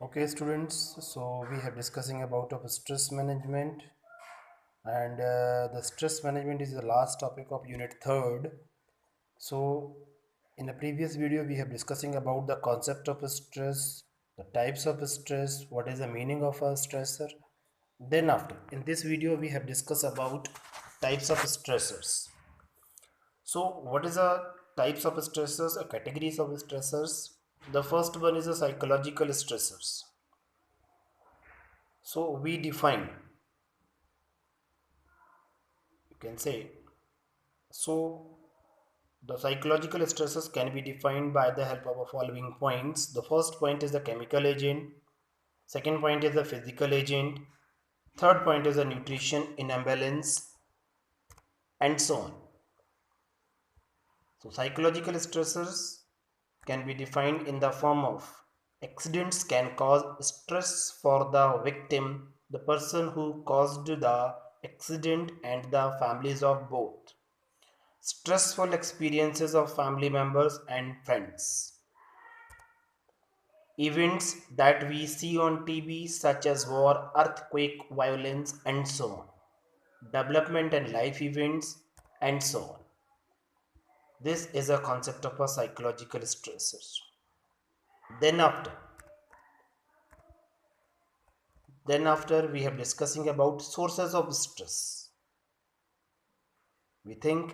Okay, students, so we have discussing about of stress management, and the stress management is the last topic of unit third. So in the previous video we have discussing about the concept of stress, the types of stress, what is the meaning of a stressor. Then after in this video we have discussed about types of stressors. So what is the types of stressors or categories of stressors? The first one is the psychological stressors. So we define, you can say, so the psychological stresses can be defined by the help of the following points. The first point is the chemical agent, second point is the physical agent, third point is the nutrition imbalance, and so on. So psychological stressors can be defined in the form of accidents can cause stress for the victim, the person who caused the accident, and the families of both. Stressful experiences of family members and friends. Events that we see on TV, such as war, earthquake, violence, and so on. Development and life events, and so on. This is a concept of a psychological stressors. Then after, we have discussing about sources of stress. We think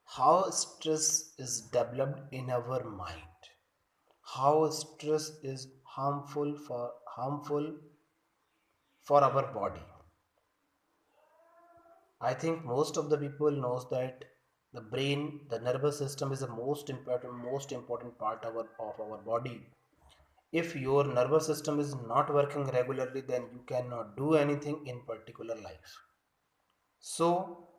how stress is developed in our mind, how stress is harmful for our body. I think most of the people knows that the brain, the nervous system is the most important part of our body. If your nervous system is not working regularly, then you cannot do anything in particular life. So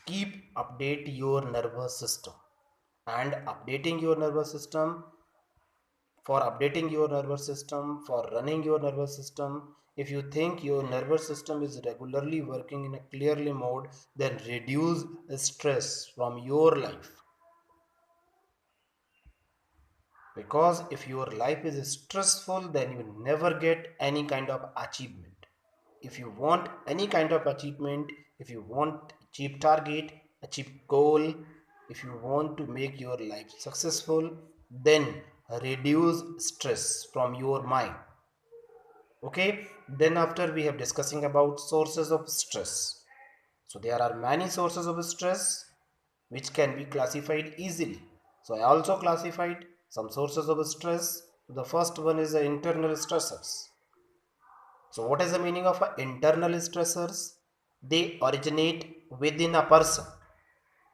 keep update your nervous system, and updating your nervous system, for running your nervous system, if you think your nervous system is regularly working in a clearly mode, then reduce stress from your life. Because if your life is stressful, then you never get any kind of achievement. If you want any kind of achievement, if you want achieve target, achieve goal, if you want to make your life successful, then reduce stress from your mind. Okay, then after we have discussing about sources of stress. So there are many sources of stress which can be classified easily. So I also classified some sources of stress. The first one is the internal stressors. So what is the meaning of internal stressors? They originate within a person.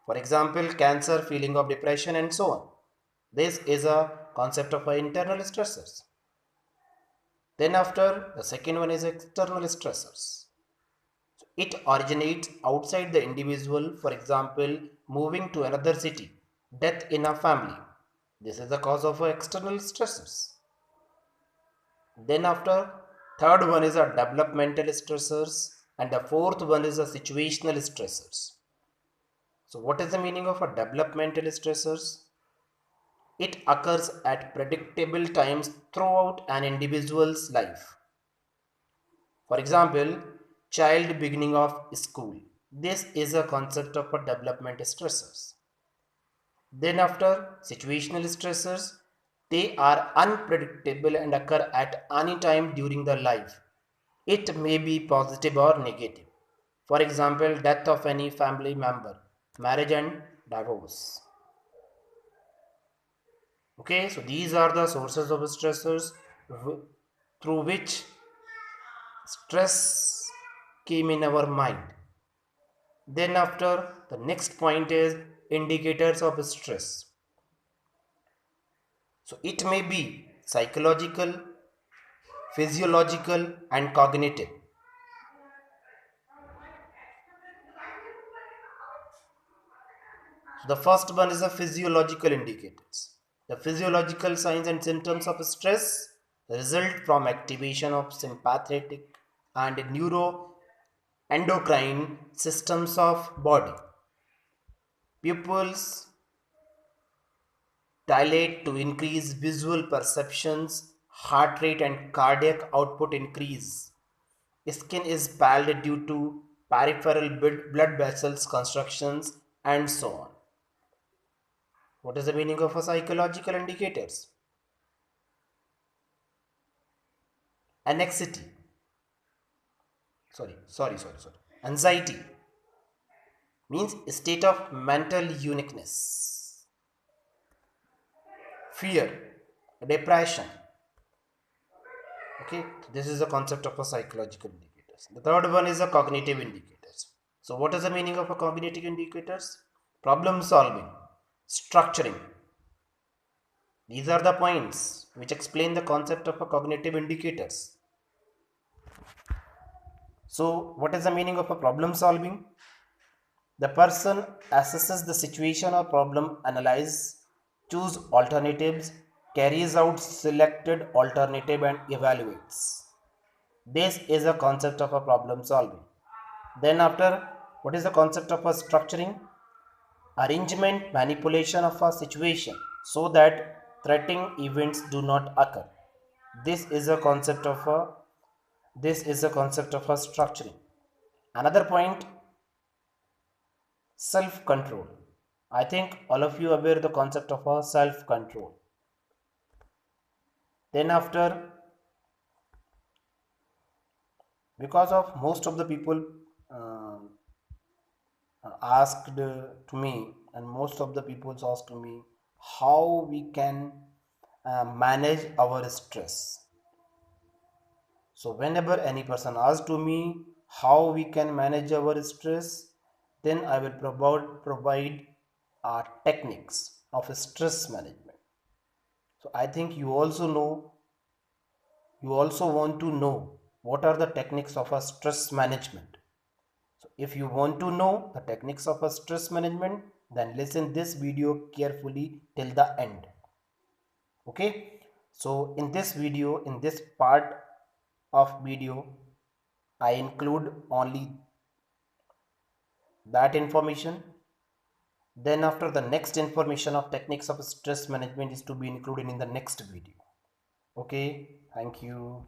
For example, cancer, feeling of depression, and so on. This is a concept of internal stressors. Then after, the second one is external stressors. It originates outside the individual, for example, moving to another city, death in a family. This is the cause of external stressors. Then after, third one is a developmental stressors, and the fourth one is a situational stressors. So what is the meaning of a developmental stressors? It occurs at predictable times throughout an individual's life. For example, child beginning of school. This is a concept of a development stressors. Then after situational stressors, they are unpredictable and occur at any time during the life. It may be positive or negative. For example, death of any family member, marriage and divorce. Okay, so these are the sources of stressors through which stress came in our mind. Then after, the next point is indicators of stress. So it may be psychological, physiological, and cognitive. So the first one is the physiological indicators. The physiological signs and symptoms of stress result from activation of sympathetic and neuroendocrine systems of body. Pupils dilate to increase visual perceptions, heart rate and cardiac output increase. Skin is pallid due to peripheral blood vessels constructions and so on. What is the meaning of a psychological indicators? Anxiety. Sorry. Anxiety means state of mental uniqueness. Fear, depression. Okay, this is the concept of a psychological indicators. The third one is a cognitive indicators. So what is the meaning of a cognitive indicators? Problem solving, structuring. These are the points which explain the concept of a cognitive indicators. So what is the meaning of a problem solving? The person assesses the situation or problem, analyze, choose alternatives, carries out selected alternative and evaluates. This is a concept of a problem solving. Then after, what is the concept of a structuring? Arrangement, manipulation of a situation so that threatening events do not occur. This is a concept of a structuring. Another point, self control. I think all of you are aware the concept of a self control. Then after, because of most of the people uh, asked to me, and most of the people asked to me how we can manage our stress. So whenever any person asks to me how we can manage our stress, then I will provide techniques of stress management. So I think you also want to know what are the techniques of a stress management. So if you want to know the techniques of a stress management, then listen this video carefully till the end. Okay. So in this video, in this part of video, I include only that information. Then after, the next information of techniques of stress management is to be included in the next video. Okay, thank you.